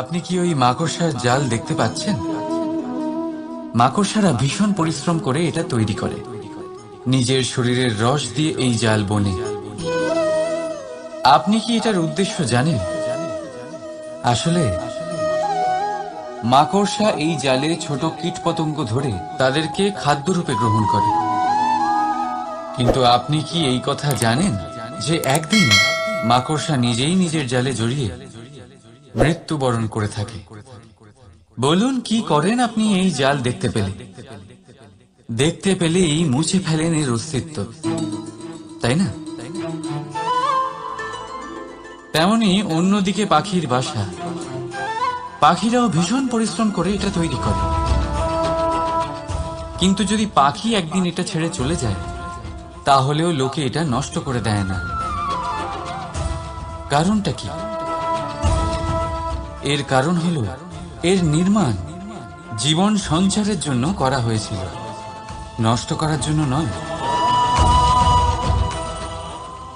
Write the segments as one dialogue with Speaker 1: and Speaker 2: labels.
Speaker 1: আপনি কি ওই মাকড়সার জাল দেখতে পাচ্ছেন? মাকড়সারা ভীষণ পরিশ্রম করে এটা তৈরি করে। নিজের শরীরের রস দিয়ে এই জাল বোনে। আপনি কি এটার উদ্দেশ্য জানেন? আসলে মাকড়সা এই জালে ছোট কীটপতঙ্গ ধরে তাদেরকে খাদ্যরূপে গ্রহণ করে। কিন্তু আপনি কি এই কথা জানেন যে একদিন মাকড়সা নিজেই নিজের জালে জড়িয়ে মৃত্যুবরণ করে থাকে? বলুন, কি করেন আপনি এই জাল দেখতে পেলে? দেখতে পেলেই মুছে ফেলেন এর অস্তিত্ব, তাই না? তেমনি অন্যদিকে পাখির বাসা। পাখিরাও ভীষণ পরিশ্রম করে এটা তৈরি করে। কিন্তু যদি পাখি একদিন এটা ছেড়ে চলে যায়, তাহলেও লোকে এটা নষ্ট করে দেয় না। কারণটা কি? এর কারণ হলো এর নির্মাণ জীবন সঞ্চারের জন্য করা হয়েছিল, নষ্ট করার জন্য নয়।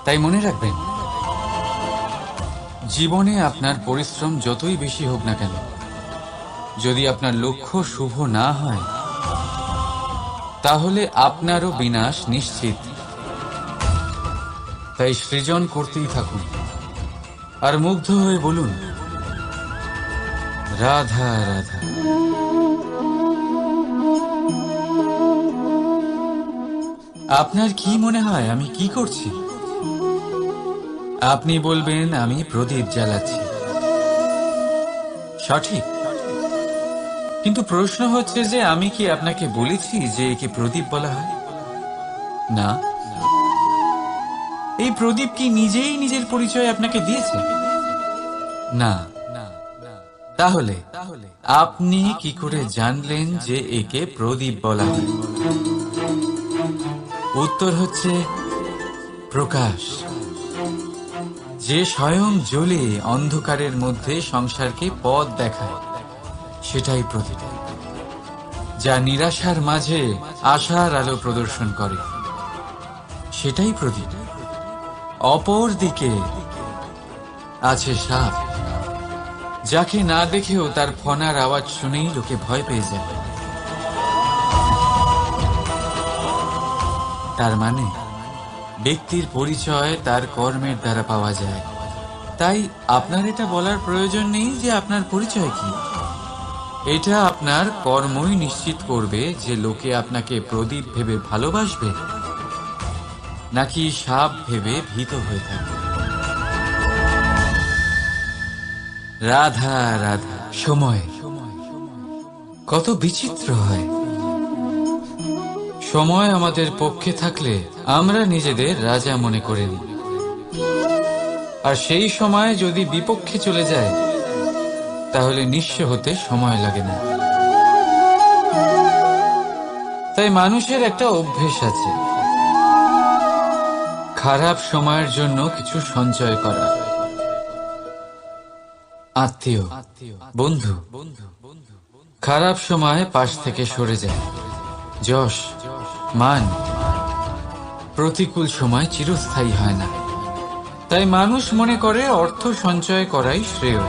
Speaker 1: তাই মনে রাখবেন, জীবনে আপনার পরিশ্রম যতই বেশি হোক না কেন, যদি আপনার লক্ষ্য শুভ না হয়, তাহলে আপনারও বিনাশ নিশ্চিত। তাই সৃজন করতেই থাকুন আর মুগ্ধ হয়ে বলুন, রাধা রাধা। আপনার কি মনে হয় আমি কি করছি? আপনি বলবেন আমি প্রদীপ জ্বালাচ্ছি। সঠিক। কিন্তু প্রশ্ন হচ্ছে যে আমি কি আপনাকে বলেছি যে একে প্রদীপ বলা হয়? না। এই প্রদীপ কি নিজেই নিজের পরিচয় আপনাকে দিয়েছে? না। তাহলে আপনি কি করে জানলেন যে একে প্রদীপ বলা হয়? উত্তর হচ্ছে প্রকাশ, যে স্বয়ং জ্বলে অন্ধকারের মধ্যে সংসারকে পথ দেখায়, সেটাই প্রদীপ। যা নিরাশার মাঝে আশার আলো প্রদর্শন করে, সেটাই প্রদীপ। অপর দিকে আছে সাপ, যাকে না দেখেও তার ফনার আওয়াজ শুনেই লোকে ভয় পেয়ে যায়। তার মানে ব্যক্তির পরিচয় তার কর্মের দ্বারা পাওয়া যায়। তাই আপনার এটা বলার প্রয়োজন নেই যে আপনার পরিচয় কি। এটা আপনার কর্মই নিশ্চিত করবে যে লোকে আপনাকে প্রদীপ ভেবে ভালোবাসবে নাকি সাপ ভেবে ভীত হয়ে থাকবে। রাধা রাধা। সময় কত বিচিত্র হয়। সময় আমাদের পক্ষে থাকলে আমরা নিজেদের রাজা মনে করে নিই, আর সেই সময় যদি বিপক্ষে চলে যায়, তাহলে নিঃস্ব হতে সময় লাগে না। তাই মানুষের একটা অভ্যেস আছে, খারাপ সময়ের জন্য কিছু সঞ্চয় করা। আত্মীয়, বন্ধু খারাপ সময় পাশ থেকে সরে যায়। যশ, মান প্রতিকূল সময় চিরস্থায়ী হয় না। তাই মানুষ মনে করে অর্থ সঞ্চয় করাই শ্রেয়।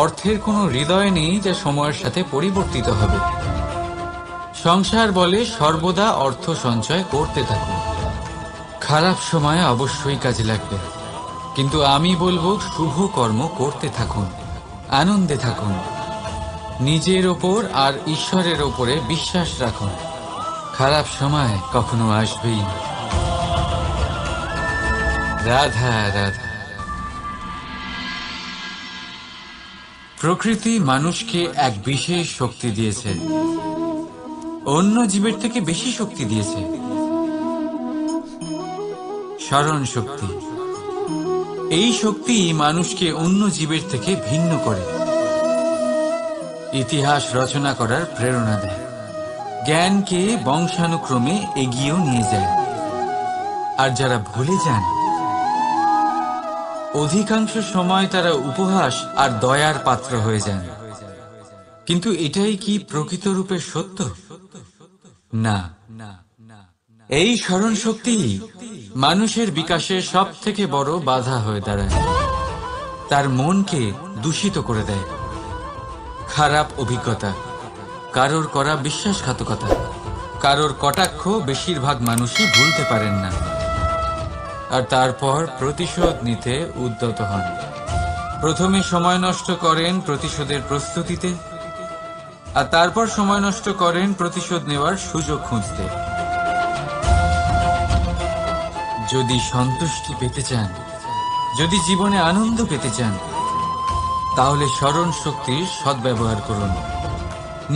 Speaker 1: অর্থের কোনো হৃদয় নেই যা সময়ের সাথে পরিবর্তিত হবে। সংসার বলে সর্বদা অর্থ সঞ্চয় করতে থাকুন। খারাপ সময় অবশ্যই কাজে লাগবে, কিন্তু আমি বলবো শুভ কর্ম করতে থাকুন, আনন্দে থাকুন, নিজের ওপর আর ঈশ্বরের ওপরে বিশ্বাস রাখুন। খারাপ সময় কখনো আসবেই না। রাধা রাধা। প্রকৃতি মানুষকে এক বিশেষ শক্তি দিয়েছে, অন্য জীবের থেকে বেশি শক্তি দিয়েছে। স্মরণ শক্তি। এই শক্তি মানুষকে অন্য জীবের থেকে ভিন্ন করে, ইতিহাস রচনা করার প্রেরণা দেয়, জ্ঞানকে বংশানুক্রমে এগিয়েও নিয়ে যায়। আর যারা ভুলে যান, অধিকাংশ সময় তারা উপহাস আর দয়ার পাত্র হয়ে যান। কিন্তু এটাই কি প্রকৃত রূপে সত্য? না। এই স্মরণ শক্তি মানুষের বিকাশে সব থেকে বড় বাধা হয়ে দাঁড়ায়। তার মনকে দূষিত করে দেয়। খারাপ অভিজ্ঞতা, কারোর করা বিশ্বাসঘাতকতা, কারোর কটাক্ষ বেশিরভাগ মানুষই ভুলতে পারেন না, আর তারপর প্রতিশোধ নিতে উদ্যত হন। প্রথমে সময় নষ্ট করেন প্রতিশোধের প্রস্তুতিতে, আর তারপর সময় নষ্ট করেন প্রতিশোধ নেওয়ার সুযোগ খুঁজতে। যদি সন্তুষ্টি পেতে চান, যদি জীবনে আনন্দ পেতে চান, তাহলে স্মরণ শক্তির সদ্ব্যবহার করুন।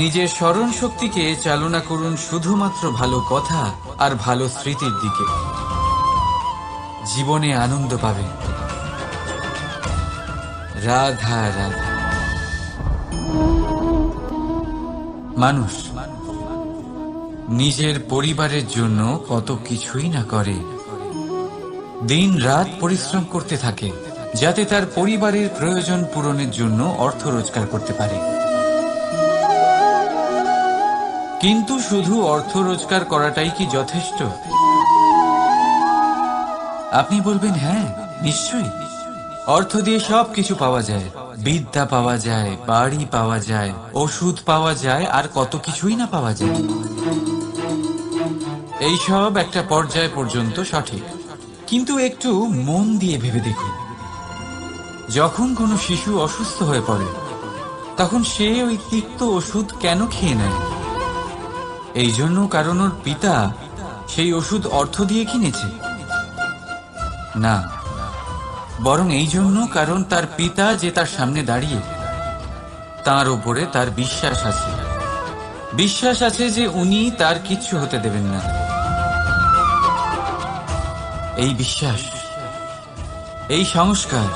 Speaker 1: নিজের স্মরণ শক্তিকে চালনা করুন শুধুমাত্র ভালো কথা আর ভালো স্মৃতির দিকে। জীবনে আনন্দ পাবেন। রাধা রাধা। মানুষ নিজের পরিবারের জন্য কত কিছুই না করে, দিন রাত পরিশ্রম করতে থাকে যাতে তার পরিবারের প্রয়োজন পূরণের জন্য অর্থ রোজগার করতে পারে। কিন্তু শুধু অর্থ রোজগার করাটাই কি যথেষ্ট? আপনি বলবেন, হ্যাঁ নিশ্চয়ই, অর্থ দিয়ে সব কিছু পাওয়া যায়, বিদ্যা পাওয়া যায়, বাড়ি পাওয়া যায়, ওষুধ পাওয়া যায়, আর কত কিছুই না পাওয়া যায়। এইসব একটা পর্যায় পর্যন্ত সঠিক, কিন্তু একটু মন দিয়ে ভেবে দেখুন, যখন কোনো শিশু অসুস্থ হয়ে পড়ে তখন সে ওই তিক্ত ওষুধ কেন খেয়ে নেয়? এই জন্য কারণ ওর পিতা সেই ওষুধ অর্থ দিয়ে কিনেছে? না, বরং এই জন্য কারণ তার পিতা যে তার সামনে দাঁড়িয়ে, তার উপরে তার বিশ্বাস আছে। বিশ্বাস আছে যে উনি তার কিচ্ছু হতে দেবেন না। এই বিশ্বাস, এই সংস্কার,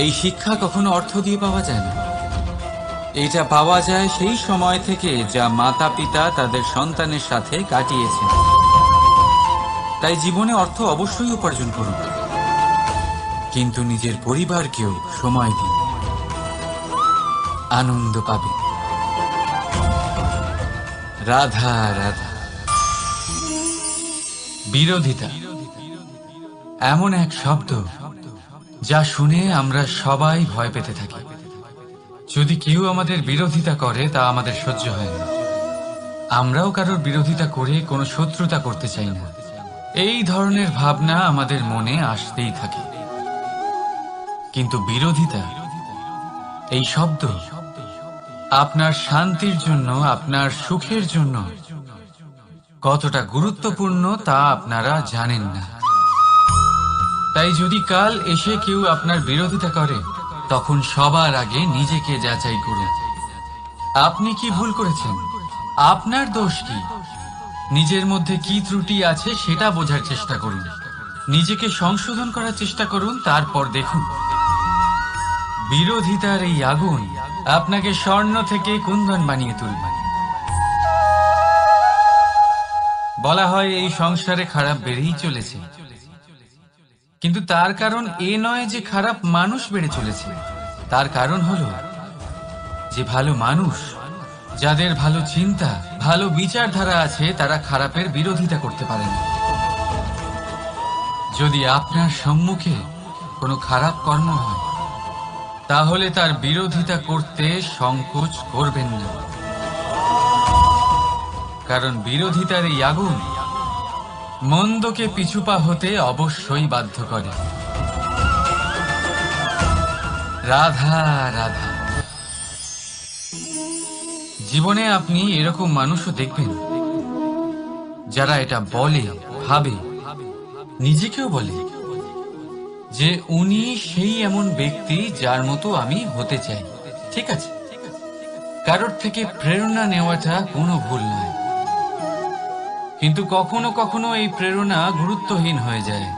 Speaker 1: এই শিক্ষা কখনো অর্থ দিয়ে পাওয়া যায় না। এটা পাওয়া যায় সেই সময় থেকে যা মাতা পিতা তাদের সন্তানের সাথে কাটিয়েছেন। তাই জীবনে অর্থ অবশ্যই উপার্জন করুন, কিন্তু নিজের পরিবারকেও সময় দিন, আনন্দ পাবে। রাধা রাধা। বিরোধিতা এমন এক শব্দ যা শুনে আমরা সবাই ভয় পেতে থাকি। যদি কেউ আমাদের বিরোধিতা করে তা আমাদের সহ্য হয় না। আমরাও কারোর বিরোধিতা করে কোনো শত্রুতা করতে চাই না। এই ধরনের ভাবনা আমাদের মনে আসতেই থাকে। কিন্তু বিরোধিতা, এই শব্দ আপনার শান্তির জন্য, আপনার সুখের জন্য কতটা গুরুত্বপূর্ণ তা আপনারা জানেন না। তাই যদি কাল এসে কেউ আপনার বিরোধিতা করে, তখন সবার আগে নিজেকে যাচাই করুন। আপনি কি ভুল করেছেন? আপনার দোষ কি? নিজের মধ্যে কি ত্রুটি আছে সেটা বোঝার চেষ্টা করুন, নিজেকে সংশোধন করার চেষ্টা করুন, তারপর দেখুন বিরোধিতার এই আগুন আপনাকে স্বর্ণ থেকে কুন্দন বানিয়ে তুলবে। বলা হয় এই সংসারে খারাপ বেড়েই চলেছে, কিন্তু তার কারণ এ নয় যে খারাপ মানুষ বেড়ে চলেছে। তার কারণ হলো যে ভালো মানুষ, যাদের ভালো চিন্তা, ভালো বিচারধারা আছে, তারা খারাপের বিরোধিতা করতে পারে না। যদি আপনার সম্মুখে কোনো খারাপ কর্ম হয়, তাহলে তার বিরোধিতা করতে সংকোচ করবেন না, কারণ বিরোধিতার এই আগুন মন্দকে পিছুপা হতে অবশ্যই বাধ্য করে। রাধা রাধা। জীবনে আপনি এরকম মানুষও দেখবেন যারা এটা বলে, ভাবে, নিজেকেও বলে যে উনি সেই এমন ব্যক্তি যার মতো আমি হতে চাই। ঠিক আছে, কারোর থেকে প্রেরণা নেওয়াটা কোনো ভুল নয়, কিন্তু কখনো কখনো এই প্রেরণা গুরুত্বহীন হয়ে যায়,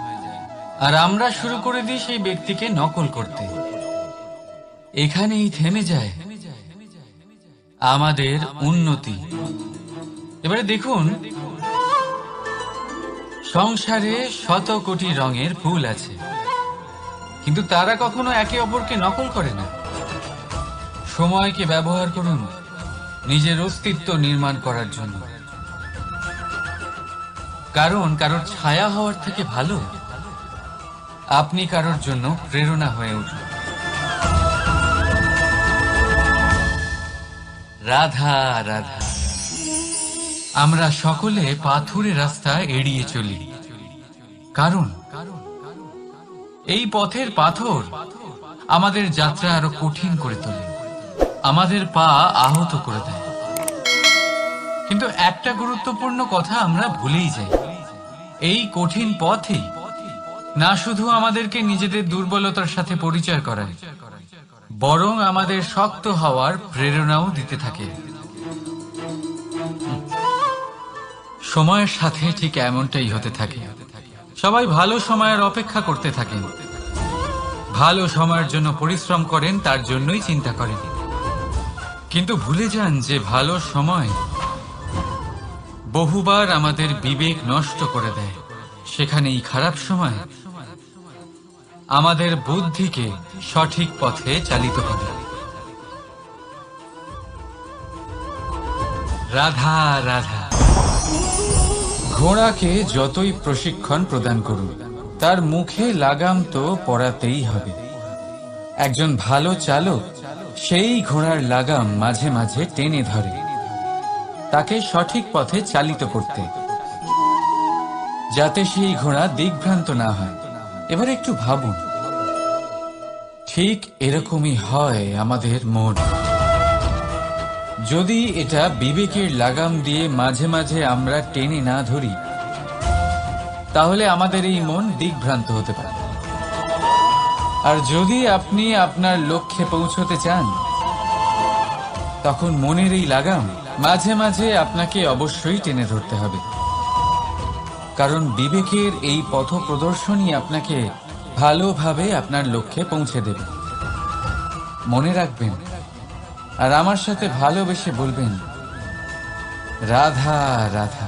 Speaker 1: আর আমরা শুরু করে দিই সেই ব্যক্তিকে নকল করতে। এখানেই থেমে যায় আমাদের উন্নতি। এবারে দেখুন, সংসারে শত কোটি রঙের ফুল আছে, কিন্তু তারা কখনো একে অপরকে নকল করে না। সময়কে ব্যবহার করুন নিজের অস্তিত্ব নির্মাণ করার জন্য, কারণ কারোর ছায়া হওয়ার থেকে ভালো আপনি কারোর জন্য প্রেরণা হয়ে উঠুন। রাধা রাধা। আমরা সকলে পাথুরে রাস্তা এড়িয়ে চলি, কারণ এই পথের পাথর আমাদের যাত্রা আরো কঠিন করে তোলে, আমাদের পা আহত করে দেয়। কিন্তু একটা গুরুত্বপূর্ণ কথা আমরা ভুলেই যাই, এই কঠিন পথই না শুধু আমাদেরকে নিজেদের দুর্বলতার সাথে পরিচয় করায়, বরং আমাদের শক্ত হওয়ার প্রেরণাও দিতে থাকে। সময়ের সাথে ঠিক এমনটাই হতে থাকে। সবাই ভালো সময়ের অপেক্ষা করতে থাকেন, ভালো সময়ের জন্য পরিশ্রম করেন, তার জন্যই চিন্তা করেন, কিন্তু ভুলে যান যে ভালো সময় বহুবার আমাদের বিবেক নষ্ট করে দেয়। সেখানেই খারাপ সময় আমাদের বুদ্ধিকে সঠিক পথে চালিত করে। রাধা রাধা। ঘোড়াকে যতই প্রশিক্ষণ প্রদান করুন, তার মুখে লাগাম তো পরাতেই হবে। একজন ভালো চালক সেই ঘোড়ার লাগাম মাঝে মাঝে টেনে ধরে, তাকে সঠিক পথে চালিত করতে, যাতে সেই ঘোড়া দিকভ্রান্ত না হয়। এবার একটু ভাবুন, ঠিক এরকমই হয় আমাদের মন। যদি এটা বিবেকের লাগাম দিয়ে মাঝে মাঝে আমরা টেনে না ধরি, তাহলে আমাদের এই মন দিকভ্রান্ত হতে পারে। আর যদি আপনি আপনার লক্ষ্যে পৌঁছতে চান, তখন মনের এই লাগাম মাঝে মাঝে আপনাকে অবশ্যই টেনে ধরতে হবে, কারণ বিবেকের এই পথ প্রদর্শনই আপনাকে ভালোভাবে আপনার লক্ষ্যে পৌঁছে দেবে। মনে রাখবেন, আর আমার সাথে ভালোবেসে বলবেন, রাধা রাধা।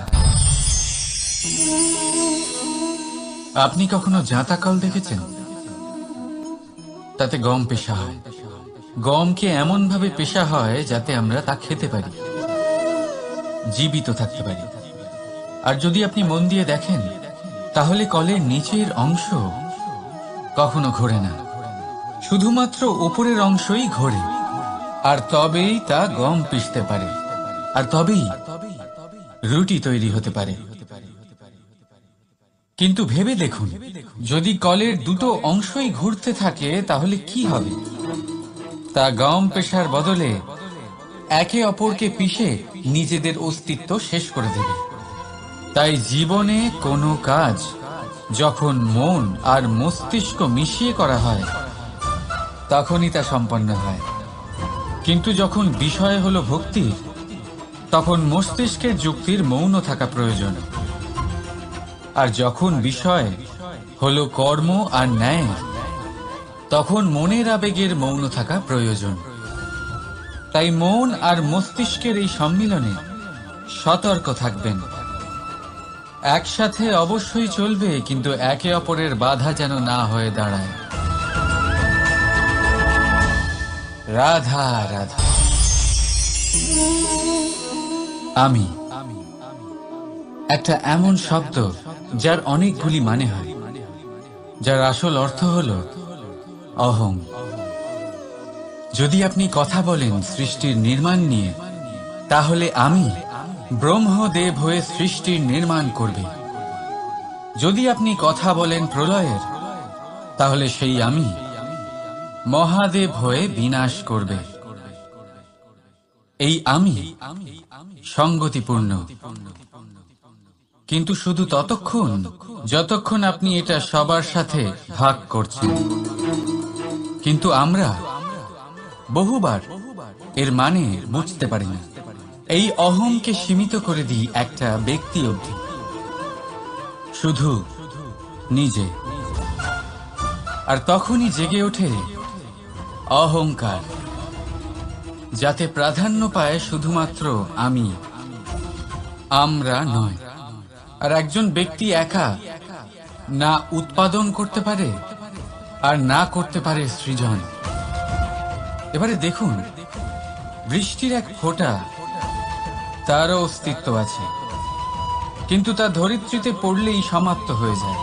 Speaker 1: আপনি কখনো জাঁতা কল দেখেছেন? তাতে গম পেশা হয়। গমকে এমন ভাবে পেশা হয় যাতে আমরা তা খেতে পারি, জীবিত থাকতে পারি। আর যদি আপনি মন দিয়ে দেখেন, তাহলে কলের নিচের অংশ কখনো ঘোরে না, শুধুমাত্র উপরের অংশই ঘোরে। আর তবেই তা গম পিষতে পারে, আর তবেই রুটি তৈরি হতে পারে। কিন্তু ভেবে দেখুন, যদি কলের দুটো অংশই ঘুরতে থাকে, তাহলে কি হবে? তা গম পেশার বদলে একে অপরকে পিষে নিজেদের অস্তিত্ব শেষ করে দেবে। তাই জীবনে কোনো কাজ যখন মন আর মস্তিষ্ক মিশিয়ে করা হয়, তখনই তা সম্পন্ন হয়। কিন্তু যখন বিষয় হলো ভক্তি, তখন মস্তিষ্কের যুক্তির মৌন থাকা প্রয়োজন। আর যখন বিষয় হলো কর্ম আর ন্যায়, তখন মনের আবেগের মৌন থাকা প্রয়োজন। তাই মন আর মস্তিষ্কের এই সম্মিলনে সতর্ক থাকবেন। একসাথে অবশ্যই চলবে, কিন্তু একে অপরের বাধা যেন না হয়ে দাঁড়ায়। রাধা রাধা। আমি একটা এমন শব্দ যার অনেকগুলি মানে হয়, যার আসল অর্থ হল অহং। যদি আপনি কথা বলেন সৃষ্টির নির্মাণ নিয়ে, তাহলে আমি ব্রহ্মদেব হয়ে সৃষ্টির নির্মাণ করবে। যদি আপনি কথা বলেন প্রলয়ের, তাহলে সেই আমি মহাদেব হয়ে বিনাশ করবে। এই আমি সঙ্গতিপূর্ণ, কিন্তু শুধু ততক্ষণ যতক্ষণ আপনি এটা সবার সাথে ভাগ করছেন। কিন্তু আমরা বহুবার এর মানে বুঝতে পারি না। এই অহংকে সীমিত করে দিই একটা ব্যক্তি অবধি, শুধু নিজে। আর তখনই জেগে ওঠে অহংকার, যাতে প্রাধান্য পায় শুধুমাত্র আমি, আমরা নয়। আর একজন ব্যক্তি একা না উৎপাদন করতে পারে আর না করতে পারে সৃজন। এবারে দেখুন, বৃষ্টির এক ফোঁটা, তারও অস্তিত্ব আছে, কিন্তু তা ধরিত্রীতে পড়লেই সমাপ্ত হয়ে যায়।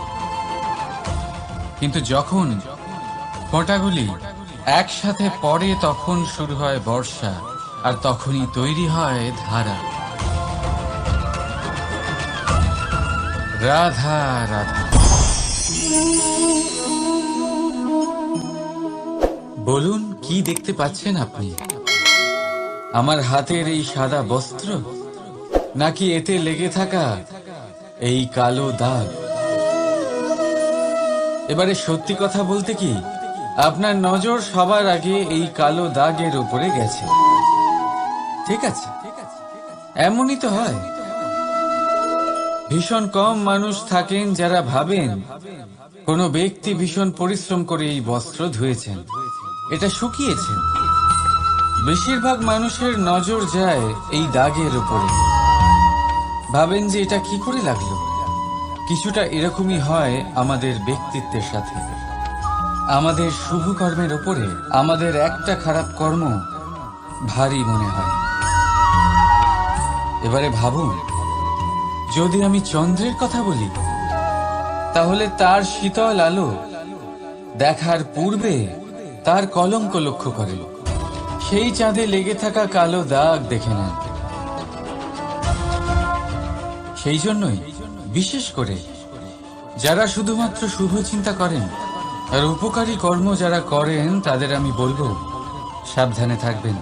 Speaker 1: কিন্তু যখন ফোঁটাগুলি একসাথে পড়ে তখন শুরু হয় বর্ষা, আর তখনই তৈরি হয় ধারা। রাধা রাধা। বলুন, কি দেখতে পাচ্ছেন আপনি? আমার হাতের এই সাদা বস্ত্র, নাকি এতে লেগে থাকা এই কালো দাগ? এবারে সত্যি কথা বলতে কি, আপনার নজর সবার আগে এই কালো দাগের উপরে গেছে। ঠিক আছে, এমনই তো হয়। ভীষণ কম মানুষ থাকেন যারা ভাবেন কোনো ব্যক্তি ভীষণ পরিশ্রম করে এই বস্ত্র ধুয়েছেন, এটা শুকিয়েছেন। বেশিরভাগ মানুষের নজর যায় এই দাগের উপরে, ভাবেন যে এটা কি করে লাগলো। কিছুটা এরকমই হয় আমাদের ব্যক্তিত্বের সাথে। আমাদের শুভ কর্মের উপরে আমাদের একটা খারাপ কর্ম ভারী মনে হয়। এবারে ভাবুন, যদি আমি চন্দ্রের কথা বলি, তাহলে তার শীতল আলো দেখার পূর্বে তার কলঙ্ক লক্ষ্য করে সেই চাঁদে লেগে থাকা কালো দাগ দেখে নেন। সেই জন্যই বিশেষ করে যারা শুধুমাত্র শুভ চিন্তা করেন আর উপকারী কর্ম যারা করেন, তাদের আমি বলবো সাবধানে থাকবেন।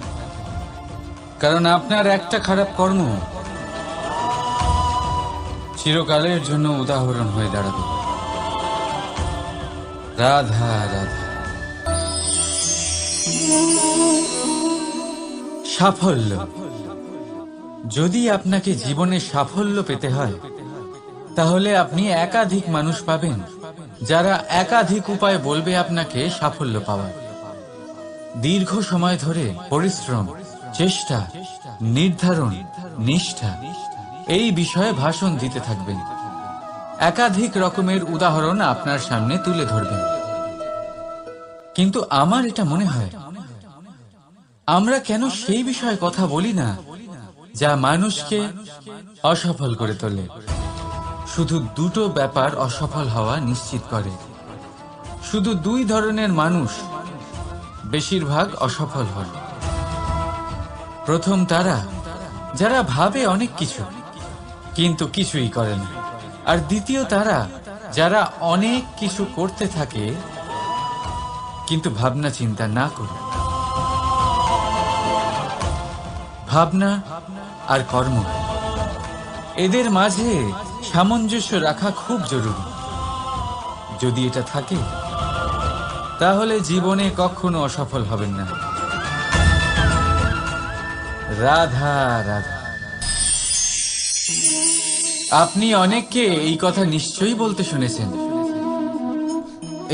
Speaker 1: কারণ আপনার একটা খারাপ কর্ম চিরকালের জন্য উদাহরণ হয়ে দাঁড়াবে। রাধা রাধা। সাফল্য। যদি আপনাকে জীবনে সাফল্য পেতে হয়, তাহলে আপনি একাধিক মানুষ পাবেন যারা একাধিক উপায় বলবে আপনাকে সাফল্য পাওয়ার। দীর্ঘ সময় ধরে পরিশ্রম, চেষ্টা, নির্ধারণ, নিষ্ঠা এই বিষয়ে ভাষণ দিতে থাকবেন। একাধিক রকমের উদাহরণ আপনার সামনে তুলে ধরবেন। কিন্তু আমার এটা মনে হয়, আমরা কেন সেই বিষয়ে কথা বলি না যা মানুষকে অসফল করে তোলে। শুধু দুটো ব্যাপার অসফল হওয়া নিশ্চিত করে। শুধু দুই ধরনের মানুষ বেশিরভাগ অসফল হয়। প্রথম তারা যারা ভাবে অনেক কিছু কিন্তু কিছুই করে না, আর দ্বিতীয় তারা যারা অনেক কিছু করতে থাকে কিন্তু ভাবনা চিন্তা না করে। ভাবনা আর কর্ম, এদের মাঝে সামঞ্জস্য রাখা খুব জরুরি। যদি এটা থাকে, তাহলে জীবনে কখনো অসফল হবেন না। রাধা রাধা। আপনি অনেককে এই কথা নিশ্চয়ই বলতে শুনেছেন,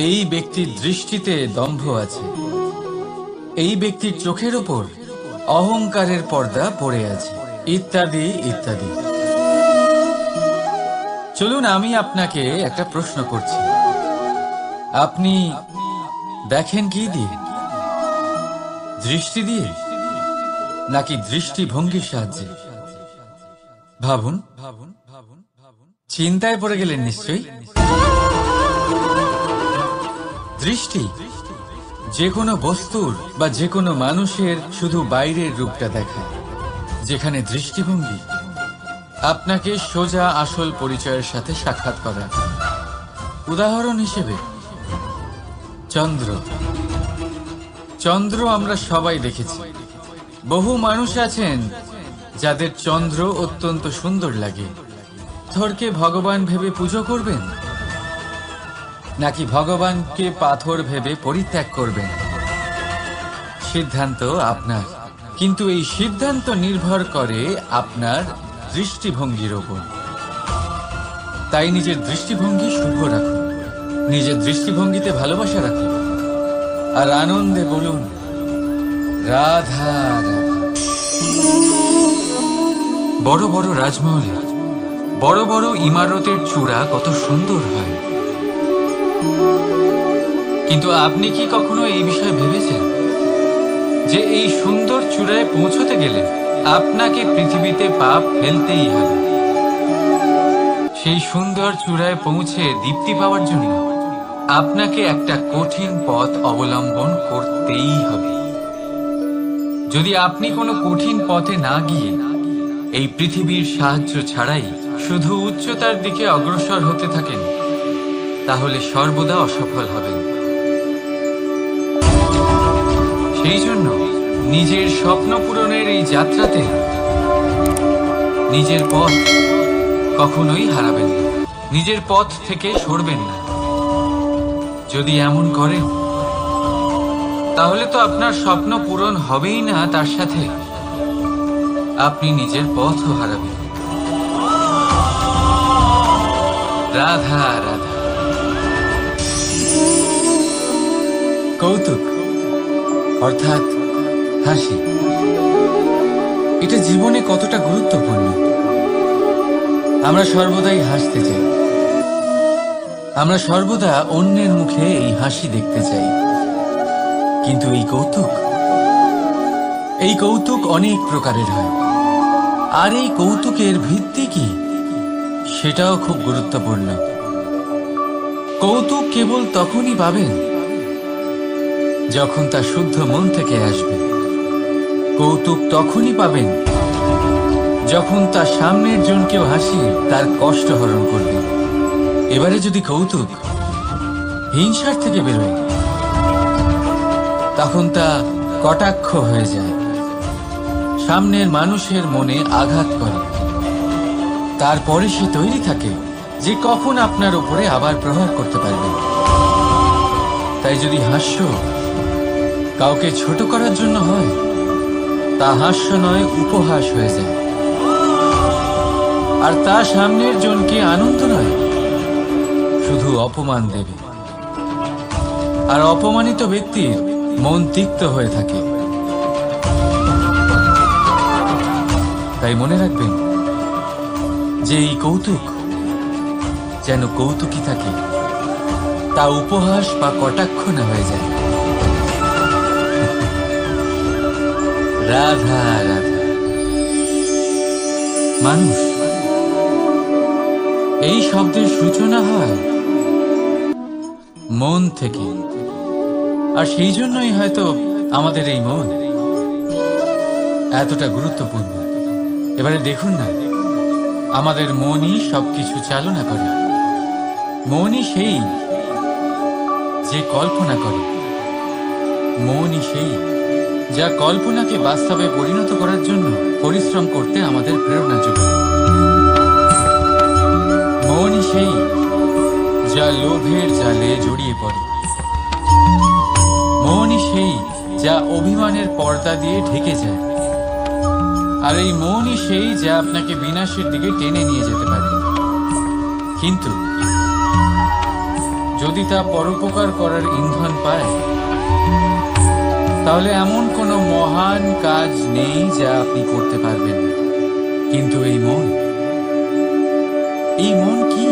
Speaker 1: এই ব্যক্তির দৃষ্টিতে দম্ভ আছে, এই ব্যক্তির চোখের ওপর অহংকারের পর্দা পড়ে আছে, ইত্যাদি ইত্যাদি। চলুন, আমি আপনাকে একটা প্রশ্ন করছি। আপনি দেখেন কি দিয়ে? দৃষ্টি দিয়ে নাকি দৃষ্টিভঙ্গির সাহায্যে? ভাবুন ভাবুন ভাবুন ভাবুন। চিন্তায় পড়ে গেলেন নিশ্চয়ই। দৃষ্টি যে কোনো বস্তুর বা যে কোনো মানুষের শুধু বাইরের রূপটা দেখায়, যেখানে দৃষ্টিভঙ্গি আপনাকে সোজা আসল পরিচয়ের সাথে সাক্ষাৎ করা। উদাহরণ হিসেবে চন্দ্র। চন্দ্র আমরা সবাই দেখেছি। বহু মানুষ আছেন যাদের চন্দ্র অত্যন্ত সুন্দর লাগে। পাথরকে ভগবান ভেবে পুজো করবেন নাকি ভগবানকে পাথর ভেবে পরিত্যাগ করবেন, সিদ্ধান্ত আপনার। কিন্তু এই সিদ্ধান্ত নির্ভর করে আপনার দৃষ্টিভঙ্গির ওপর। তাই নিজের দৃষ্টিভঙ্গি শুভ রাখুন, নিজের দৃষ্টিভঙ্গিতে ভালোবাসা রাখুন, আর আনন্দে বলুন রাধা রাধা। বড় বড় রাজমহলে বড় বড় ইমারতের চূড়া কত সুন্দর হয়, কিন্তু আপনি কি কখনো এই বিষয়ে ভেবেছেন যে এই সুন্দর চূড়ায় পৌঁছতে গেলে আপনাকে পৃথিবীতে পাপ ফেলতেই হবে? সেই সুন্দর চূড়ায় পৌঁছে দীপ্তি পাওয়ার জন্য আপনাকে একটা কঠিন পথ অবলম্বন করতেই হবে। যদি আপনি কোনো কঠিন পথে না গিয়ে এই পৃথিবীর সাহায্য ছাড়াই শুধু উচ্চতার দিকে অগ্রসর হতে থাকেন, তাহলে সর্বদা অসফল হবেন। সেই জন্য নিজের স্বপ্ন পূরণের এই যাত্রাতে নিজের পথ কখনোই হারাবেন না, নিজের পথ থেকে সরবেন না। যদি এমন করেন তাহলে তো আপনার স্বপ্ন পূরণ হবেই না, তার সাথে আপনি নিজের পথও হারাবেন। রাধা রাধা। কৌতুক অর্থাৎ হাসি, এটা জীবনে কতটা গুরুত্বপূর্ণ। আমরা সর্বদাই হাসতে চাই, আমরা সর্বদা অন্যের মুখে এই হাসি দেখতে চাই। কিন্তু এই কৌতুক অনেক প্রকারের হয়। আর এই কৌতুকের ভিত্তি কি, সেটাও খুব গুরুত্বপূর্ণ। কৌতুক কেবল তখনই পাবেন যখন তা শুদ্ধ মন থেকে আসবে। কৌতুক তখনই পাবেন যখন তার সামনের জনকেও হাসিয়ে তার কষ্ট হরণ করবে। এবারে যদি কৌতুক হিংসার থেকে বেরোয়, তখন তা কটাক্ষ হয়ে যায়, সামনের মানুষের মনে আঘাত করে। তারপরে সে তৈরি থাকে যে কখন আপনার উপরে আবার প্রহার করতে পারবে। তাই যদি হাস্য কাউকে ছোট করার জন্য হয়, তা হাস্য নয়, উপহাস হয়ে যায়। আর তা সামনের জনকে আনন্দ নয়, শুধু অপমান দেবে। আর অপমানিত ব্যক্তির মন তিক্ত হয়ে থাকে। তাই মনে রাখবেন যে এই কৌতুক যেন কৌতুকই থাকে, তা উপহাস বা কটাক্ষ না হয়ে যায়। রাধা রাধা। মানুষ এই শব্দের সূচনা হয় মন থেকে। আর সেই জন্যই হয়তো আমাদের এই মন এতটা গুরুত্বপূর্ণ। এবারে দেখুন না, আমাদের মনই সবকিছু চালনা করে। মনই সেই যে কল্পনা করে, মনই সেই যা কল্পনাকে বাস্তবে পরিণত করার জন্য পরিশ্রম করতে আমাদের প্রেরণা যোগায়। মনই সেই যা লোভের জালে জড়িয়ে পড়ে। মনই সেই যা অভিমানের পর্দা দিয়ে ঢেকে যায়। আর এই মনই সেই যা আপনাকে বিনাশের দিকে টেনে নিয়ে যেতে পারে। কিন্তু যদি তা পরোপকার করার ইন্ধন পায়, তাহলে এমন কোনো মহান কাজ নেই যা আপনি করতে পারবেন না। কিন্তু এই মন কি?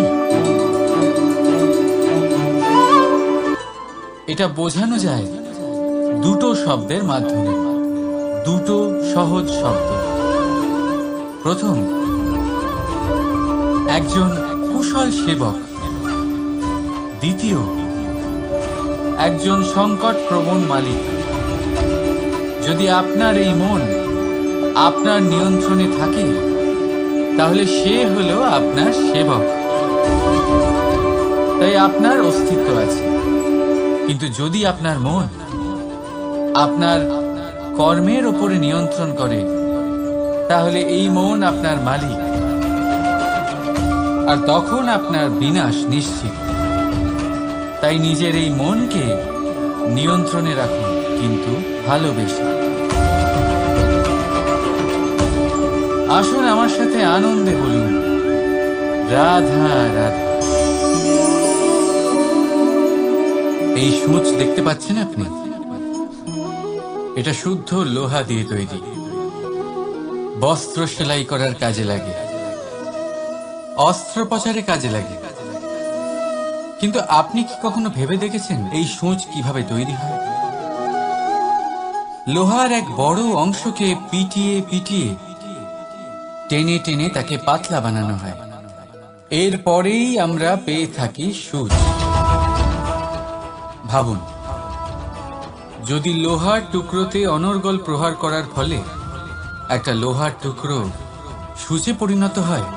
Speaker 1: এটা বোঝানো যায় দুটো শব্দের মাধ্যমে, দুটো সহজ শব্দ। প্রথম, একজন কুশল সেবক। দ্বিতীয়, একজন সংকট প্রবণ মালিক। যদি আপনার এই মন আপনার নিয়ন্ত্রণে থাকে, তাহলে সে হলো আপনার সেবক। তাই আপনার অস্তিত্ব আছে। কিন্তু যদি আপনার মন আপনার কর্মের উপরে নিয়ন্ত্রণ করে, তাহলে এই মন আপনার মালিক। আর তখন আপনার বিনাশ নিশ্চিত। তাই নিজের এই মনকে নিয়ন্ত্রণে রাখুন, কিন্তু ভালোবেসে। আসুন আমার সাথে আনন্দে বলুন, রাধা রাধা। এই সূঁচ দেখতে পাচ্ছেন আপনি? এটা শুদ্ধ লোহা দিয়ে তৈরি। বস্ত্র সেলাই করার কাজে লাগে, অস্ত্রোপচারে কাজে লাগে। কিন্তু আপনি কি কখনো ভেবে দেখেছেন এই সূঁচ কিভাবে তৈরি হয়? লোহার এক বড় অংশকে পিটিয়ে পিটিয়ে টেনে টেনে তাকে পাতলা বানানো হয়। এরপরেই আমরা পেয়ে থাকি সূঁচ। ভাবুন, যদি লোহার টুকরোতে অনর্গল প্রহার করার ফলে একটা লোহার টুকরো সূচে পরিণত হয়,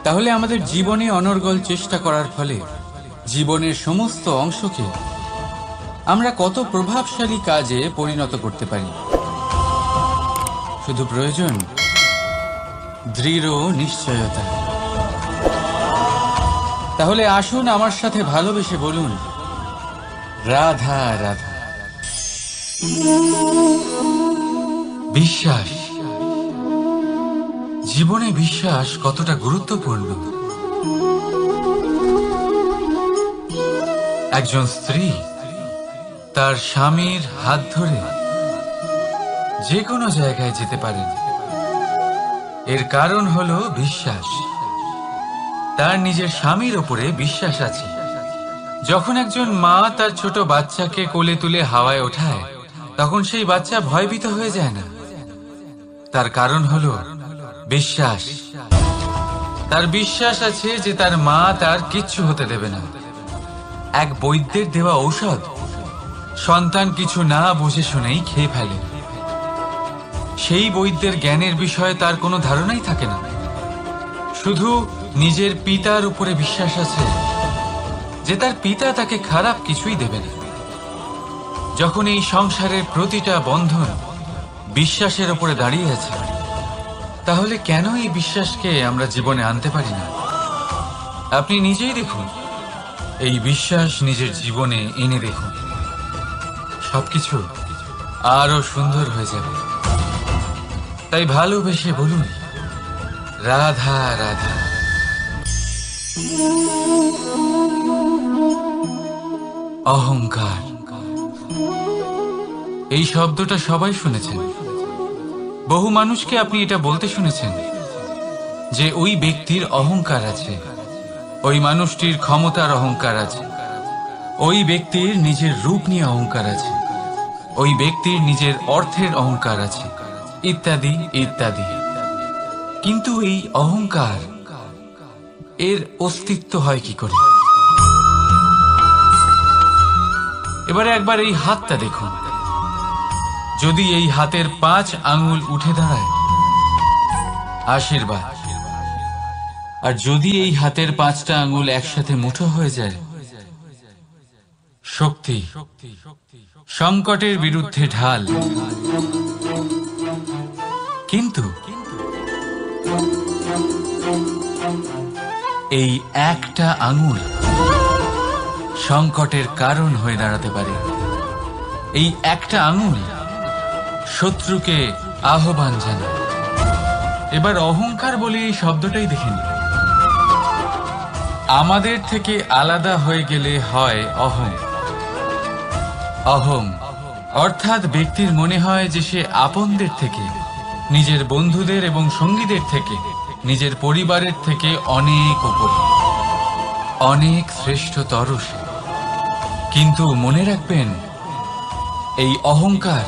Speaker 1: তাহলে আমাদের জীবনে অনর্গল চেষ্টা করার ফলে জীবনের সমস্ত অংশকে আমরা কত প্রভাবশালী কাজে পরিণত করতে পারি। শুধু প্রয়োজন দৃঢ় নিশ্চয়তা। তাহলে আসুন আমার সাথে ভালোবেসে বলুন, রাধা রাধা। বিশ্বাস, জীবনে বিশ্বাস কতটা গুরুত্বপূর্ণ। একজন স্ত্রী তার স্বামীর হাত ধরে যে কোনো জায়গায় যেতে পারেন, এর কারণ হলো বিশ্বাস। তার নিজের স্বামীর ওপরে বিশ্বাস আছে। যখন একজন মা তার ছোট বাচ্চাকে কোলে তুলে হাওয়ায় ওঠায়, তখন সেই বাচ্চা ভয়ভীত হয়ে যায় না। তার কারণ হলো বিশ্বাস। তার বিশ্বাস আছে যে তার মা তার কিচ্ছু হতে দেবে না। এক বৈদ্যের দেওয়া ঔষধ সন্তান কিছু না বুঝে শুনেই খেয়ে ফেলে। সেই বৈদ্যের জ্ঞানের বিষয়ে তার কোনো ধারণাই থাকে না। শুধু নিজের পিতার উপরে বিশ্বাস আছে যে তার পিতা তাকে খারাপ কিছুই দেবে না। যখন এই সংসারের প্রতিটা বন্ধন বিশ্বাসের উপরে দাঁড়িয়ে আছে, তাহলে কেন এই বিশ্বাসকে আমরা জীবনে আনতে পারি না? আপনি নিজেই দেখুন, এই বিশ্বাস নিজের জীবনে এনে দেখুন, সবকিছু আরো সুন্দর হয়ে যাবে। তাই ভালোবেসে বলুন, রাধা রাধা। অহংকার, এই শব্দটা সবাই শুনেছেন। বহু মানুষকে আপনি এটা বলতে শুনেছেন যে ওই ব্যক্তির অহংকার আছে, ওই মানুষটির ক্ষমতার অহংকার আছে, ওই ব্যক্তির নিজের রূপ নিয়ে অহংকার আছে, ওই ব্যক্তির নিজের অর্থের অহংকার আছে, ইত্যাদি ইত্যাদি। কিন্তু এই অহংকার, এর অস্তিত্ব হয় কি করে? এবারে একবার এই হাতটা দেখুন। যদি এই হাতের 5 আঙ্গুল উঠে দাঁড়ায়, আশীর্বাদ। আর যদি এই হাতের 5টা আঙ্গুল একসাথে মুঠো হয়ে যায়, শক্তি। সংকটের বিরুদ্ধে ঢাল। কিন্তু এই একটা আঙ্গুল সংকটের কারণ হয়ে দাঁড়াতে পারে। এই একটা আঙ্গুল শত্রুকে আহ্বান জানায়। এবার অহংকার বলে এই শব্দটাই দেখেন। আমাদের থেকে আলাদা হয়ে গেলে হয় অহং। অহং অর্থাৎ ব্যক্তির মনে হয় যে সে আপনদের থেকে, নিজের বন্ধুদের এবং সঙ্গীদের থেকে, নিজের পরিবারের থেকে অনেক উপরে, অনেক শ্রেষ্ঠতর সে। কিন্তু মনে রাখবেন, এই অহংকার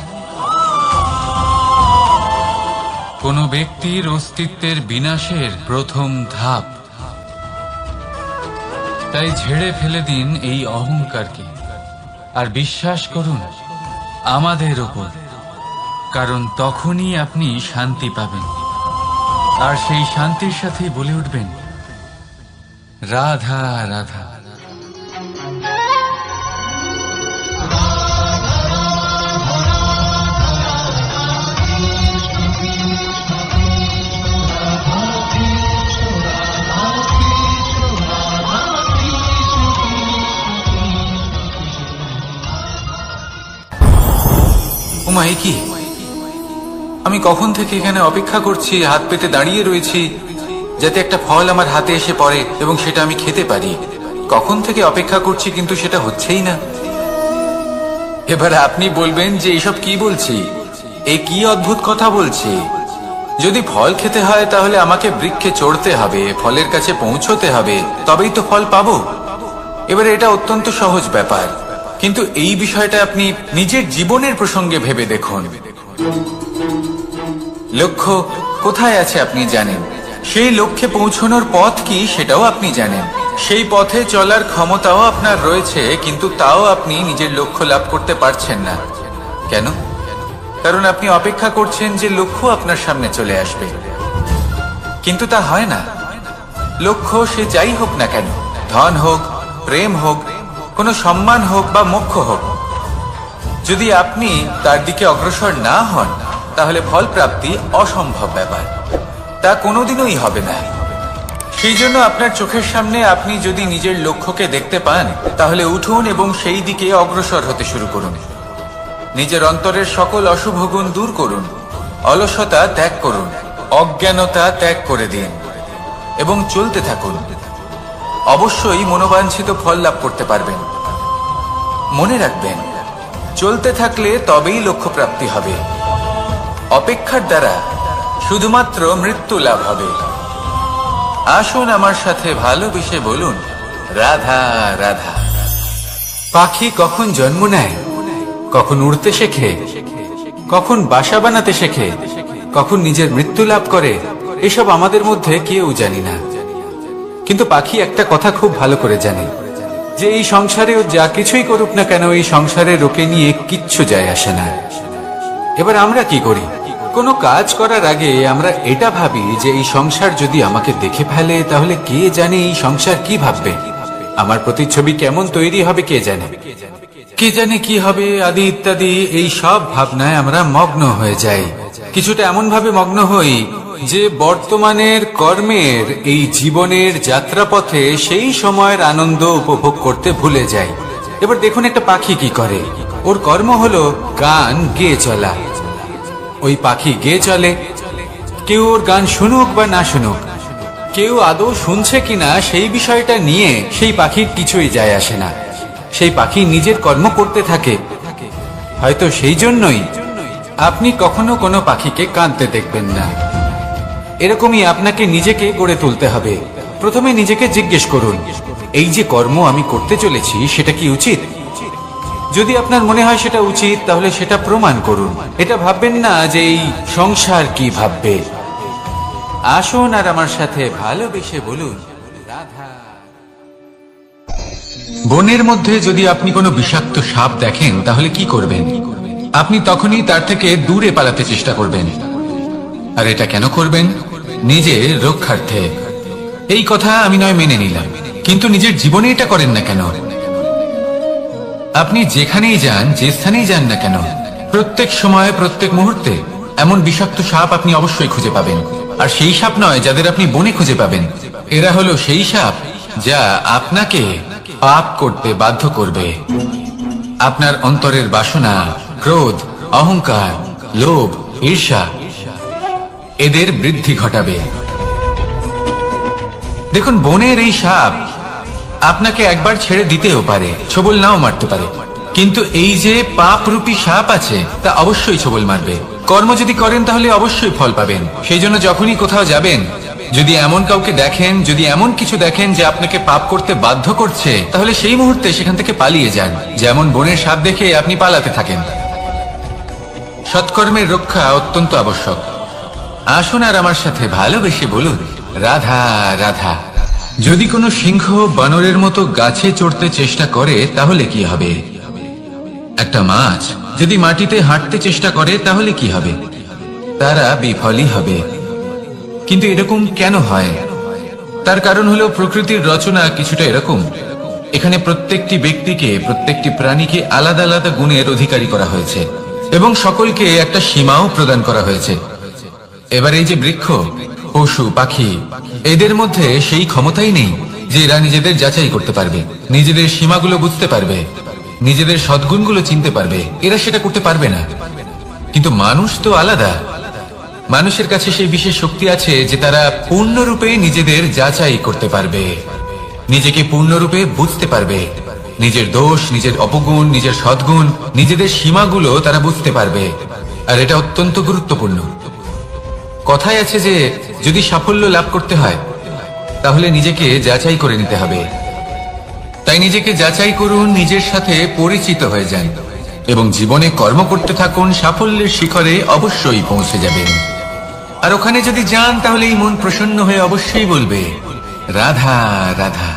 Speaker 1: কোনো ব্যক্তির অস্তিত্বের বিনাশের প্রথম ধাপ। তাই ঝেড়ে ফেলে দিন এই অহংকারকে, আর বিশ্বাস করুন আমাদের ওপর, কারণ তখনই আপনি শান্তি পাবেন। আর সেই শান্তির সাথেই বলে উঠবেন, রাধা রাধা। ওমা, এ কি? আমি কখন থেকে এখানে অপেক্ষা করছি, হাত পেতে দাঁড়িয়ে রয়েছি যাতে একটা ফল আমার হাতে এসে পড়ে এবং সেটা আমি খেতে পারি। কখন থেকে অপেক্ষা করছি, কিন্তু সেটা হচ্ছেই না। এবার আপনি বলবেন যে এইসব কি বলছি, এ কি অদ্ভুত কথা বলছি। যদি ফল খেতে হয় তাহলে আমাকে বৃক্ষে চড়তে হবে, ফলের কাছে পৌঁছতে হবে, তবেই তো ফল পাবো। এবারে এটা অত্যন্ত সহজ ব্যাপার, কিন্তু এই বিষয়টা আপনি নিজের জীবনের প্রসঙ্গে ভেবে দেখুন। লক্ষ্য কোথায় আছে আপনি জানেন, সেই লক্ষ্যে পৌঁছানোর পথ কি সেটাও আপনি জানেন। সেই পথে চলার ক্ষমতাও আপনার রয়েছে, কিন্তু তাও আপনি নিজের লক্ষ্য লাভ করতে পারছেন না। কেন? কারণ আপনি অপেক্ষা করছেন যে লক্ষ্য আপনার সামনে চলে আসবে, কিন্তু তা হয় না। লক্ষ্য সে যাই হোক না কেন, ধন হোক, প্রেম হোক, কোনো সম্মান হোক বা মোক্ষ হোক, যদি আপনি তার দিকে অগ্রসর না হন তাহলে ফল প্রাপ্তি অসম্ভব ব্যাপার, তা কোনোদিনই হবে না। সেই জন্য আপনার চোখের সামনে আপনি যদি নিজের লক্ষ্যকে দেখতে পান তাহলে উঠুন এবং সেই দিকে অগ্রসর হতে শুরু করুন। নিজের অন্তরের সকল অশুভ গুণ দূর করুন, অলসতা ত্যাগ করুন, অজ্ঞানতা ত্যাগ করে দিন এবং চলতে থাকুন। অবশ্যই মনোবাঞ্ছিত ফল লাভ করতে পারবেন। মনে রাখবেন, চলতে থাকলে তবেই লক্ষ্য প্রাপ্তি হবে। অপেক্ষার দ্বারা শুধুমাত্র মৃত্যু লাভ হবে। আসুন আমার সাথে ভালোবেসে বলুন, রাধা রাধা। পাখি কখন জন্ম নেয়, কখন উড়তে শেখে, কখন বাসা বানাতে শেখে, কখন নিজের মৃত্যু লাভ করে, এসব আমাদের মধ্যে কেউ জানি না। কিন্তু পাখি একটা কথা খুব ভালো করে জানে, যে এই সংসারে ও যা কিছুই করুক না কেন, এই সংসারের ওকে নিয়ে কিচ্ছু যায় আসে না। এবার আমরা কি করি? কোনো কাজ করার আগে আমরা এটা ভাবি যে এই সংসার যদি আমাকে দেখে ফেলে তাহলে কে জানে এই সংসার কি ভাববে, আমার প্রতিচ্ছবি কেমন তৈরি হবে কে জানে, কে জানে কি হবে আদি ইত্যাদি। এই সব ভাবনায় আমরা মগ্ন হয়ে যাই। কিছুটা এমন ভাবে মগ্ন হই যে বর্তমানের কর্মের এই জীবনের যাত্রাপথে সেই সময়ের আনন্দ উপভোগ করতে ভুলে যাই। এবার দেখুন একটা পাখি কি করে, ওর কর্ম হলো গান গেয়ে চলা। ওই পাখি গেয়ে চলে, কেউ ওর গান শুনুক বা না শুনুক, কেউ আদৌ শুনছে কিনা সেই বিষয়টা নিয়ে সেই পাখির কিছুই যায় আসে না। সেই পাখি নিজের কর্ম করতে থাকে। হয়তো সেই জন্যই আপনি কখনো কোনো পাখিকে কাঁদতে দেখবেন না। এরকমই আপনাকে নিজেকে গড়ে তুলতে হবে। প্রথমে নিজেকে জিজ্ঞেস করুন, এই যে কর্ম আমি করতে চলেছি সেটা কি উচিত? যদি আপনার মনে হয় সেটা উচিত তাহলে সেটা প্রমাণ করুন। এটা ভাববেন না যে এই সংসার কি ভাববে। আসুন আর আমার সাথে ভালোবেসে বলুন, রাধা। বনের মধ্যে যদি আপনি কোনো বিষাক্ত সাপ দেখেন তাহলে কি করবেন? আপনি তখনই তার থেকে দূরে পালাতে চেষ্টা করবেন। আর এটা কেন করবেন? নিজের রক্ষার্থে। এই কথা আমি নয় মেনে নিলাম, কিন্তু নিজের জীবনে এটা করেন না কেন? আপনি যেখানেই যান, যে স্থানেই যান না কেন, প্রত্যেক সময়ে প্রত্যেক মুহূর্তে এমন বিষাক্ত সাপ আপনি অবশ্যই খুঁজে পাবেন। আর সেই সাপ নয় যাদের আপনি বনে খুঁজে পাবেন, এরা হলো সেই সাপ যা আপনাকে পাপ করতে বাধ্য করবে। আপনার অন্তরের বাসনা, ক্রোধ, অহংকার, লোভ, ঈর্ষা এদের বৃদ্ধি ঘটাবে। দেখুন, বনের এই সাপ আপনাকে একবার ছেড়ে দিতেও পারে, ছোবল নাও মারতে পারে, কিন্তু এই যে পাপরূপী সাপ আছে তা অবশ্যই ছোবল মারবে। কর্ম যদি করেন তাহলে অবশ্যই ফল পাবেন। সেই জন্য যখনই কোথাও যাবেন, যদি এমন কাউকে দেখেন, যদি এমন কিছু দেখেন যে আপনাকে পাপ করতে বাধ্য করছে, তাহলে সেই মুহূর্তে সেখান থেকে পালিয়ে যান। যেমন বনের সাপ দেখে আপনি পালাতে থাকেন। সৎকর্মের রক্ষা অত্যন্ত আবশ্যক। আসুন আর আমার সাথে ভালোবেসে বলুন, রাধা রাধা। যদি কোনো সিংহ বানরের মতো গাছে চড়তে চেষ্টা করে তাহলে কি হবে? একটা মাছ যদি মাটিতে হাঁটতে চেষ্টা করে তাহলে কি হবে? তারা বিফলই হবে। কিন্তু এরকম কেন হয়? তার কারণ হলো প্রকৃতির রচনা কিছুটা এরকম। এখানে প্রত্যেকটি ব্যক্তিকে, প্রত্যেকটি প্রাণীকে আলাদা আলাদা গুণের অধিকারী করা হয়েছে এবং সকলকে একটা সীমাও প্রদান করা হয়েছে। এবার এই যে বৃক্ষ, পশু, পাখি, এদের মধ্যে সেই ক্ষমতাই নেই যে এরা নিজেদের যাচাই করতে পারবে, নিজেদের সীমাগুলো বুঝতে পারবে, নিজেদের সদ্গুণগুলো চিনতে পারবে। এরা সেটা করতে পারবে না। কিন্তু মানুষ তো আলাদা। মানুষের কাছে সেই বিশেষ শক্তি আছে যে তারা পূর্ণরূপে নিজেদের যাচাই করতে পারবে, নিজেকে পূর্ণরূপে বুঝতে পারবে, নিজের দোষ, নিজের অপগুণ, নিজের সদ্গুণ, নিজেদের সীমাগুলো তারা বুঝতে পারবে। আর এটা অত্যন্ত গুরুত্বপূর্ণ। কথায় আছে যে যদি সাফল্য লাভ করতে হয় তাহলে নিজেকে যাচাই করে নিতে হবে। তাই নিজেকে যাচাই করুন, নিজের সাথে পরিচিত হয়ে যান এবং জীবনে কর্ম করতে থাকুন। সাফল্যের শিখরে অবশ্যই পৌঁছে যাবেন। আর ওখানে যদি যান তাহলে এই মন প্রসন্ন হয়ে অবশ্যই বলবে, রাধা রাধা।